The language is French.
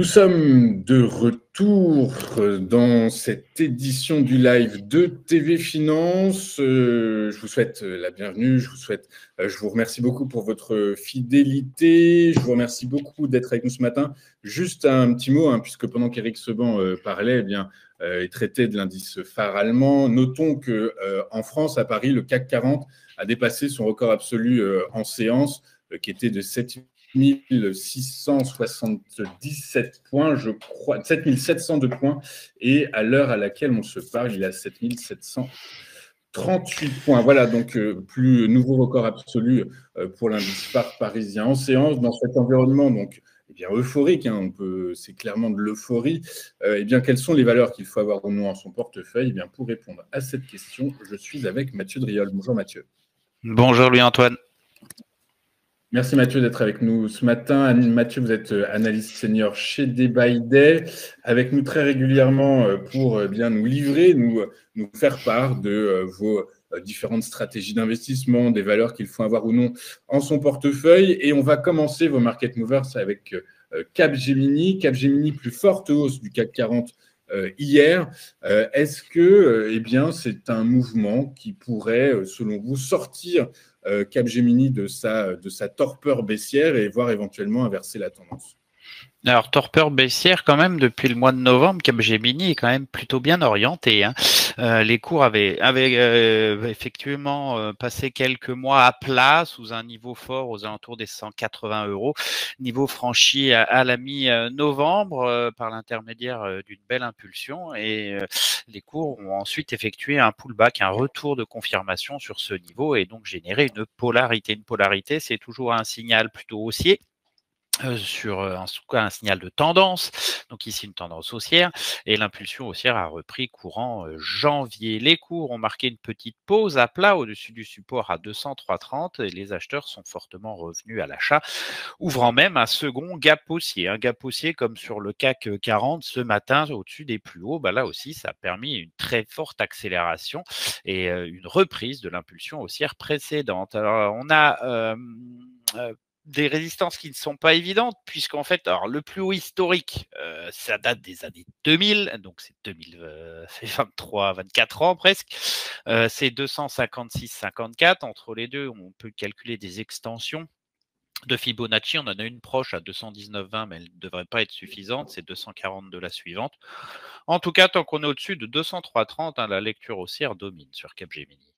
Nous sommes de retour dans cette édition du live de TV Finance. Je vous souhaite la bienvenue. Je vous remercie beaucoup pour votre fidélité. Je vous remercie beaucoup d'être avec nous ce matin. Juste un petit mot, puisque pendant qu'Éric Seban parlait, et traitait de l'indice phare allemand, notons que en France, à Paris, le CAC 40 a dépassé son record absolu en séance, qui était de 7677 points, je crois, 7702 points. Et à l'heure à laquelle on se parle, il est à 7738 points. Voilà, donc plus nouveau record absolu pour l'indice phare parisien en séance dans cet environnement. Donc, euphorique, c'est clairement de l'euphorie. Quelles sont les valeurs qu'il faut avoir ou non en son portefeuille? Pour répondre à cette question, je suis avec Mathieu Driol. Bonjour Mathieu. Bonjour Louis-Antoine. Merci Mathieu d'être avec nous ce matin. Mathieu, vous êtes analyste senior chez Day by Day, avec nous très régulièrement pour nous livrer, nous faire part de vos différentes stratégies d'investissement, des valeurs qu'il faut avoir ou non en son portefeuille. Et on va commencer vos market movers avec Capgemini. Capgemini, plus forte hausse du CAC 40 hier. Est-ce que c'est un mouvement qui pourrait, selon vous, sortir Capgemini de sa torpeur baissière et voir éventuellement inverser la tendance? Alors, torpeur baissière quand même depuis le mois de novembre, Capgemini est quand même plutôt bien orienté. Les cours avaient effectivement passé quelques mois à plat sous un niveau fort aux alentours des 180 €, niveau franchi à la mi-novembre par l'intermédiaire d'une belle impulsion, et les cours ont ensuite effectué un pullback, un retour de confirmation sur ce niveau, et donc généré une polarité. Une polarité, c'est toujours un signal plutôt haussier, en tout cas un signal de tendance, donc ici une tendance haussière, et l'impulsion haussière a repris courant janvier. Les cours ont marqué une petite pause à plat au-dessus du support à 203,30 et les acheteurs sont fortement revenus à l'achat, ouvrant même un second gap haussier. Un gap haussier comme sur le CAC 40 ce matin au-dessus des plus hauts. Là aussi, ça a permis une très forte accélération et une reprise de l'impulsion haussière précédente. Alors, on a des résistances qui ne sont pas évidentes, puisqu'en fait, alors le plus haut historique, ça date des années 2000, donc c'est 2023, 24 ans presque, c'est 256,54. Entre les deux, on peut calculer des extensions de Fibonacci. On en a une proche à 219,20, mais elle ne devrait pas être suffisante, c'est 242 la suivante. En tout cas, tant qu'on est au-dessus de 203,30, la lecture haussière domine sur Capgemini.